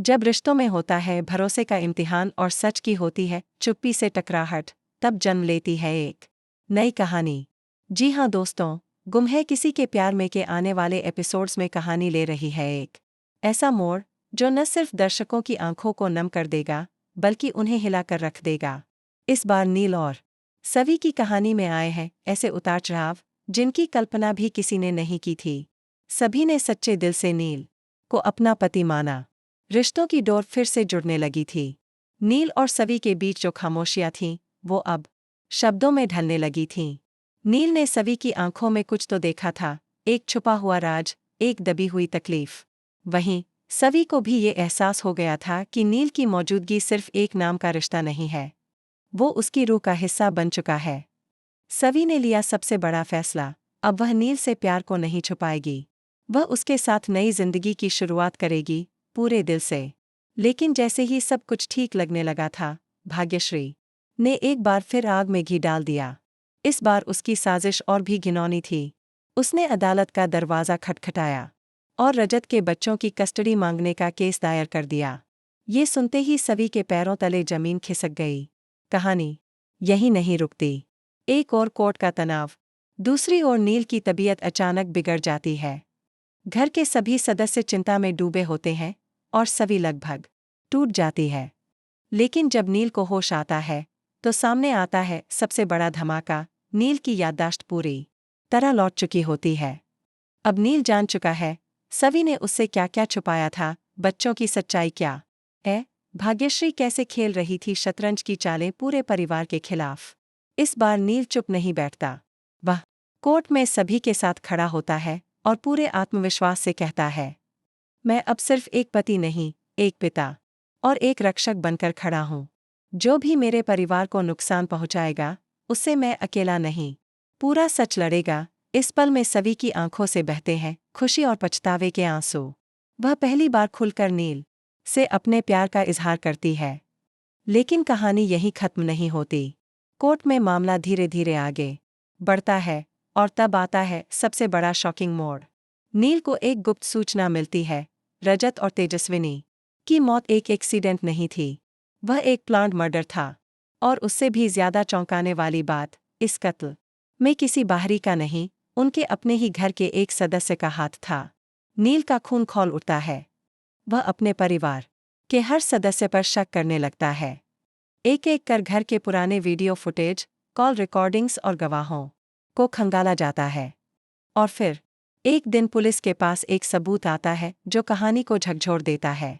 जब रिश्तों में होता है भरोसे का इम्तिहान और सच की होती है चुप्पी से टकराहट, तब जन्म लेती है एक नई कहानी। जी हाँ दोस्तों, गुम है किसी के प्यार में के आने वाले एपिसोड्स में कहानी ले रही है एक ऐसा मोड़ जो न सिर्फ दर्शकों की आंखों को नम कर देगा बल्कि उन्हें हिलाकर रख देगा। इस बार नील और सवी की कहानी में आए हैं ऐसे उतार चढ़ाव जिनकी कल्पना भी किसी ने नहीं की थी। सभी ने सच्चे दिल से नील को अपना पति माना। रिश्तों की डोर फिर से जुड़ने लगी थी। नील और सवी के बीच जो खामोशियां थीं वो अब शब्दों में ढलने लगी थीं। नील ने सवी की आंखों में कुछ तो देखा था, एक छुपा हुआ राज, एक दबी हुई तकलीफ। वहीं सवी को भी ये एहसास हो गया था कि नील की मौजूदगी सिर्फ एक नाम का रिश्ता नहीं है, वो उसकी रूह का हिस्सा बन चुका है। सवी ने लिया सबसे बड़ा फैसला, अब वह नील से प्यार को नहीं छुपाएगी। वह उसके साथ नई जिंदगी की शुरुआत करेगी, पूरे दिल से। लेकिन जैसे ही सब कुछ ठीक लगने लगा था, भाग्यश्री ने एक बार फिर आग में घी डाल दिया। इस बार उसकी साजिश और भी घिनौनी थी। उसने अदालत का दरवाज़ा खटखटाया और रजत के बच्चों की कस्टडी मांगने का केस दायर कर दिया। ये सुनते ही सवी के पैरों तले जमीन खिसक गई। कहानी यही नहीं रुकती। एक और कोर्ट का तनाव, दूसरी ओर नील की तबीयत अचानक बिगड़ जाती है। घर के सभी सदस्य चिंता में डूबे होते हैं और सभी लगभग टूट जाती है। लेकिन जब नील को होश आता है तो सामने आता है सबसे बड़ा धमाका। नील की याददाश्त पूरी तरह लौट चुकी होती है। अब नील जान चुका है सवी ने उससे क्या क्या छुपाया था, बच्चों की सच्चाई क्या है, भाग्यश्री कैसे खेल रही थी शतरंज की चालें पूरे परिवार के खिलाफ। इस बार नील चुप नहीं बैठता। वह कोर्ट में सभी के साथ खड़ा होता है और पूरे आत्मविश्वास से कहता है, मैं अब सिर्फ एक पति नहीं, एक पिता और एक रक्षक बनकर खड़ा हूँ। जो भी मेरे परिवार को नुकसान पहुंचाएगा उससे मैं अकेला नहीं, पूरा सच लड़ेगा। इस पल में सभी की आंखों से बहते हैं खुशी और पछतावे के आंसू। वह पहली बार खुलकर नील से अपने प्यार का इजहार करती है। लेकिन कहानी यहीं खत्म नहीं होती। कोर्ट में मामला धीरे धीरे आगे बढ़ता है और तब आता है सबसे बड़ा शॉकिंग मोड़। नील को एक गुप्त सूचना मिलती है, रजत और तेजस्विनी की मौत एक एक्सीडेंट नहीं थी, वह एक प्लान्ड मर्डर था। और उससे भी ज्यादा चौंकाने वाली बात, इस कत्ल में किसी बाहरी का नहीं, उनके अपने ही घर के एक सदस्य का हाथ था। नील का खून खौल उठता है। वह अपने परिवार के हर सदस्य पर शक करने लगता है। एक एक कर घर के पुराने वीडियो फुटेज, कॉल रिकॉर्डिंग्स और गवाहों को खंगाला जाता है। और फिर एक दिन पुलिस के पास एक सबूत आता है जो कहानी को झकझोर देता है।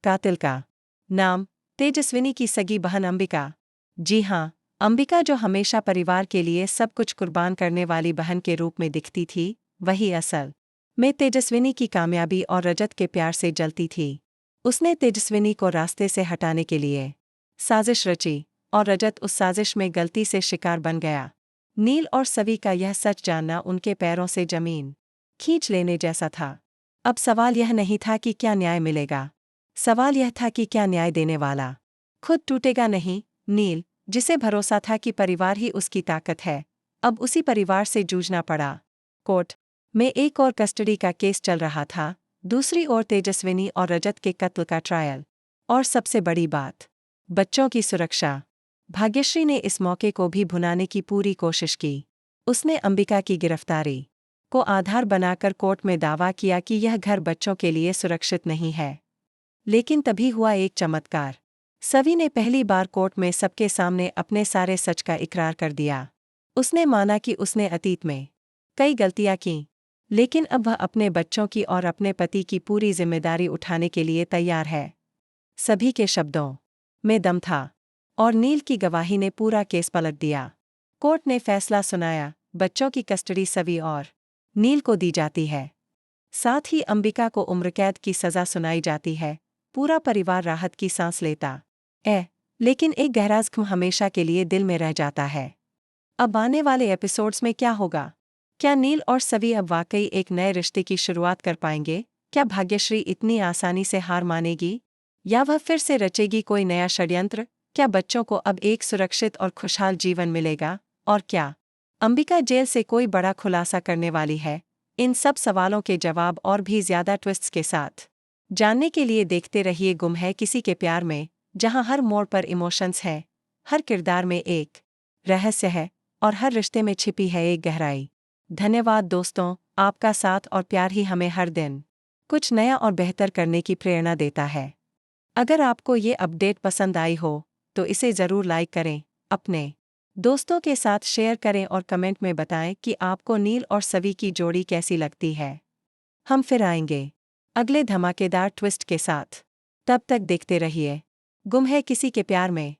कातिल का नाम तेजस्विनी की सगी बहन अंबिका। जी हाँ, अंबिका जो हमेशा परिवार के लिए सब कुछ कुर्बान करने वाली बहन के रूप में दिखती थी, वही असल में तेजस्विनी की कामयाबी और रजत के प्यार से जलती थी। उसने तेजस्विनी को रास्ते से हटाने के लिए साजिश रची और रजत उस साजिश में गलती से शिकार बन गया। नील और सवी का यह सच जानना उनके पैरों से जमीन खींच लेने जैसा था। अब सवाल यह नहीं था कि क्या न्याय मिलेगा, सवाल यह था कि क्या न्याय देने वाला खुद टूटेगा नहीं। नील, जिसे भरोसा था कि परिवार ही उसकी ताकत है, अब उसी परिवार से जूझना पड़ा। कोर्ट में एक और कस्टडी का केस चल रहा था, दूसरी ओर तेजस्विनी और रजत के कत्ल का ट्रायल। और सबसे बड़ी बात, बच्चों की सुरक्षा। भाग्यश्री ने इस मौके को भी भुनाने की पूरी कोशिश की। उसने अंबिका की गिरफ्तारी को आधार बनाकर कोर्ट में दावा किया कि यह घर बच्चों के लिए सुरक्षित नहीं है। लेकिन तभी हुआ एक चमत्कार। सवी ने पहली बार कोर्ट में सबके सामने अपने सारे सच का इकरार कर दिया। उसने माना कि उसने अतीत में कई गलतियां की, लेकिन अब वह अपने बच्चों की और अपने पति की पूरी जिम्मेदारी उठाने के लिए तैयार है। सभी के शब्दों में दम था और नील की गवाही ने पूरा केस पलट दिया। कोर्ट ने फैसला सुनाया, बच्चों की कस्टडी सवी और नील को दी जाती है। साथ ही अंबिका को उम्रकैद की सजा सुनाई जाती है। पूरा परिवार राहत की सांस लेता लेकिन एक गहरा ज़ख्म हमेशा के लिए दिल में रह जाता है। अब आने वाले एपिसोड्स में क्या होगा? क्या नील और सवी अब वाकई एक नए रिश्ते की शुरुआत कर पाएंगे? क्या भाग्यश्री इतनी आसानी से हार मानेगी या वह फिर से रचेगी कोई नया षड्यंत्र? क्या बच्चों को अब एक सुरक्षित और खुशहाल जीवन मिलेगा? और क्या अंबिका जेल से कोई बड़ा खुलासा करने वाली है? इन सब सवालों के जवाब और भी ज्यादा ट्विस्ट्स के साथ जानने के लिए देखते रहिए गुम है किसी के प्यार में, जहां हर मोड़ पर इमोशंस है, हर किरदार में एक रहस्य है और हर रिश्ते में छिपी है एक गहराई। धन्यवाद दोस्तों, आपका साथ और प्यार ही हमें हर दिन कुछ नया और बेहतर करने की प्रेरणा देता है। अगर आपको ये अपडेट पसंद आई हो, तो इसे ज़रूर लाइक करें, अपने दोस्तों के साथ शेयर करें और कमेंट में बताएं कि आपको नील और सवी की जोड़ी कैसी लगती है। हम फिर आएंगे अगले धमाकेदार ट्विस्ट के साथ। तब तक देखते रहिए गुम है किसी के प्यार में।